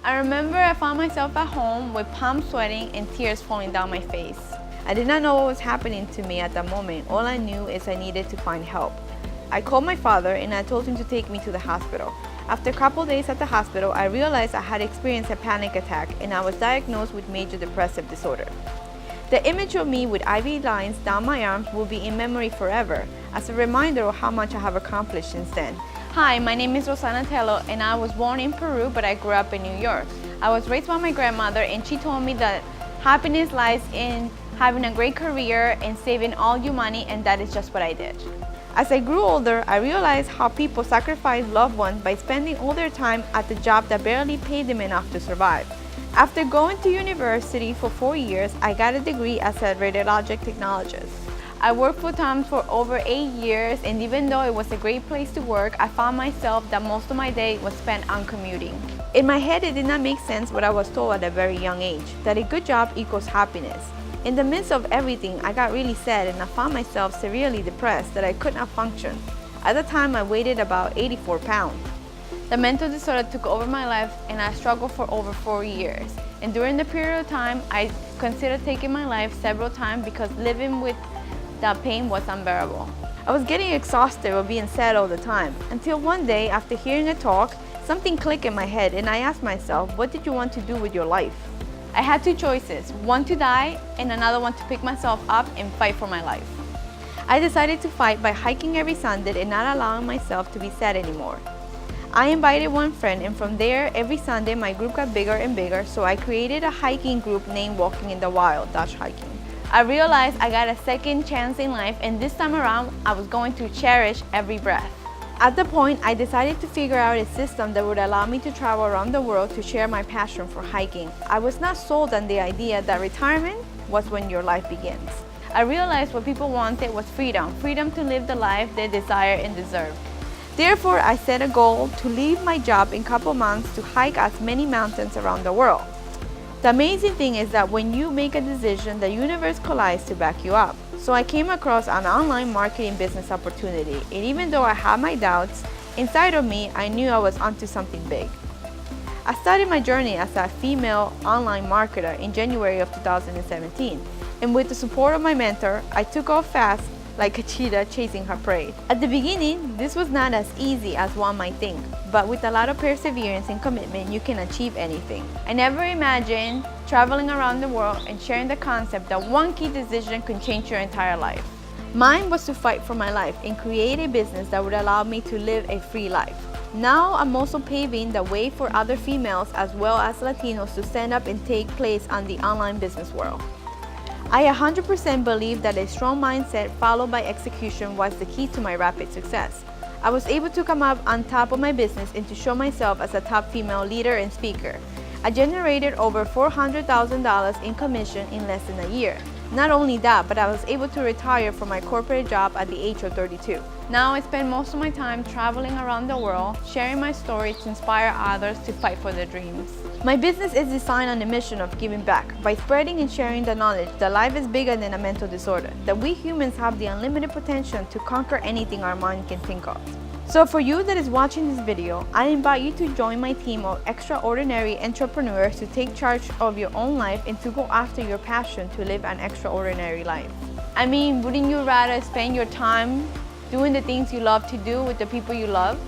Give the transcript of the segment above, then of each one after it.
I remember I found myself at home with palms sweating and tears falling down my face. I did not know what was happening to me at that moment. All I knew is I needed to find help. I called my father and I told him to take me to the hospital. After a couple days at the hospital, I realized I had experienced a panic attack and I was diagnosed with major depressive disorder. The image of me with IV lines down my arms will be in memory forever, as a reminder of how much I have accomplished since then. Hi, my name is Rossana Tello and I was born in Peru, but I grew up in New York. I was raised by my grandmother and she told me that happiness lies in having a great career and saving all your money, and that is just what I did. As I grew older, I realized how people sacrifice loved ones by spending all their time at the job that barely paid them enough to survive. After going to university for 4 years, I got a degree as a radiologic technologist. I worked full-time for over 8 years, and even though it was a great place to work, I found myself that most of my day was spent on commuting. In my head, it did not make sense what I was told at a very young age, that a good job equals happiness. In the midst of everything, I got really sad and I found myself severely depressed that I could not function. At the time, I weighed about 84 pounds. The mental disorder took over my life and I struggled for over 4 years. And during the period of time, I considered taking my life several times because living with that pain was unbearable. I was getting exhausted of being sad all the time, until one day, after hearing a talk, something clicked in my head and I asked myself, what did you want to do with your life? I had two choices, one to die and another one to pick myself up and fight for my life. I decided to fight by hiking every Sunday and not allowing myself to be sad anymore. I invited one friend, and from there, every Sunday my group got bigger and bigger, so I created a hiking group named Walking in the Wild, Dutch Hiking. I realized I got a second chance in life, and this time around, I was going to cherish every breath. At the point, I decided to figure out a system that would allow me to travel around the world to share my passion for hiking. I was not sold on the idea that retirement was when your life begins. I realized what people wanted was freedom to live the life they desire and deserve. Therefore, I set a goal to leave my job in a couple months to hike as many mountains around the world. The amazing thing is that when you make a decision, the universe collides to back you up. So I came across an online marketing business opportunity, and even though I had my doubts, inside of me, I knew I was onto something big. I started my journey as a female online marketer in January of 2017, and with the support of my mentor, I took off fast like a cheetah chasing her prey. At the beginning, this was not as easy as one might think, but with a lot of perseverance and commitment, you can achieve anything. I never imagined traveling around the world and sharing the concept that one key decision could change your entire life. Mine was to fight for my life and create a business that would allow me to live a free life. Now I'm also paving the way for other females as well as Latinos to stand up and take place on the online business world. I 100% believe that a strong mindset followed by execution was the key to my rapid success. I was able to come up on top of my business and to show myself as a top female leader and speaker. I generated over $400,000 in commission in less than a year. Not only that, but I was able to retire from my corporate job at the age of 32. Now I spend most of my time traveling around the world, sharing my story to inspire others to fight for their dreams. My business is designed on a mission of giving back by spreading and sharing the knowledge that life is bigger than a mental disorder, that we humans have the unlimited potential to conquer anything our mind can think of. So for you that is watching this video, I invite you to join my team of extraordinary entrepreneurs to take charge of your own life and to go after your passion to live an extraordinary life. I mean, wouldn't you rather spend your time doing the things you love to do with the people you love?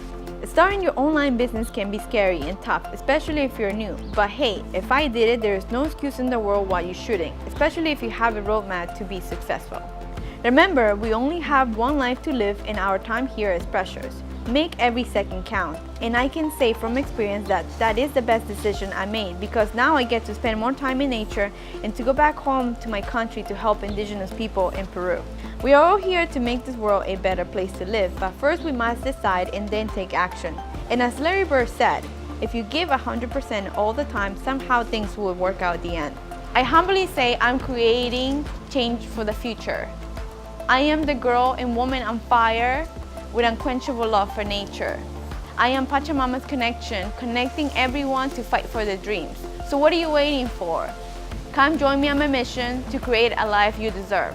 Starting your online business can be scary and tough, especially if you're new. But hey, if I did it, there is no excuse in the world why you shouldn't, especially if you have a roadmap to be successful. Remember, we only have one life to live and our time here is precious. Make every second count. And I can say from experience that that is the best decision I made, because now I get to spend more time in nature and to go back home to my country to help indigenous people in Peru. We are all here to make this world a better place to live, but first we must decide and then take action. And as Larry Bird said, if you give 100% all the time, somehow things will work out at the end. I humbly say I'm creating change for the future. I am the girl and woman on fire with unquenchable love for nature. I am Pachamama's connection, connecting everyone to fight for their dreams. So what are you waiting for? Come join me on my mission to create a life you deserve.